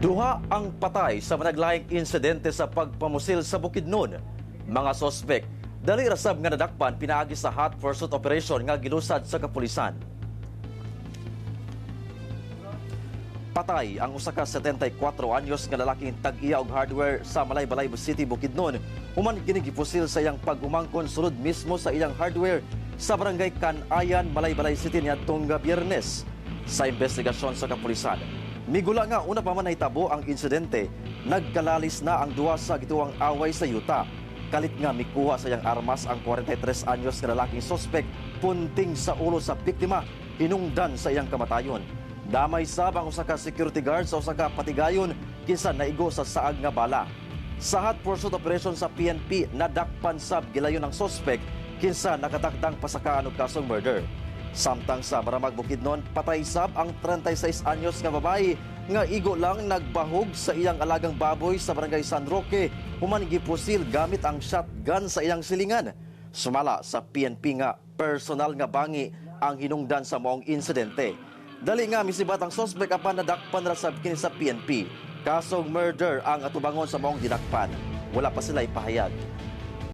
Duha ang patay sa managlahing insidente sa pagpamusil sa Bukidnon. Mga sospek, dali rasab nga nadakpan pinaagi sa hot pursuit operation nga gilusad sa kapulisan. Patay ang usa ka 74 anyos nga lalaking tag-iya og hardware sa Malaybalay City, Bukidnon. Human kini gipusil sa iyang pag-umangkon sulod mismo sa iyang hardware sa barangay Canayan, Malaybalay City niadtong Biyernes. Sa investigasyon sa kapulisan, migula nga una pa man nahitabo ang insidente, nagkalalis na ang duha sa gituwang away sa yuta. Kalit nga mikuha sa iyang armas ang 43 anyos nga lalaking sospek, punting sa ulo sa biktima, hinungdan sa iyang kamatayon. Damay sab ang usa ka security guard sa usa ka patigayon kinsa naigo sa saag nga bala. Sa hot pursuit operation sa PNP, nadakpan sab gilayon ang sospek kinsa nakatakdang pasakaan og kasong murder. Samtang sa Maramag, Bukidnon, patay sab ang 36 anyos nga babae nga igo lang nagbahog sa iyang alagang baboy sa barangay San Roque, human gipusil gamit ang shotgun sa iyang silingan. Sumala sa PNP nga personal nga bangi ang hinungdan sa maong insidente. Dali nga misibat ang sospek apan nadakpan ra sab kini sa PNP. Kasong murder ang atubangon sa maong dinakpan. Wala pa sila ipahayag.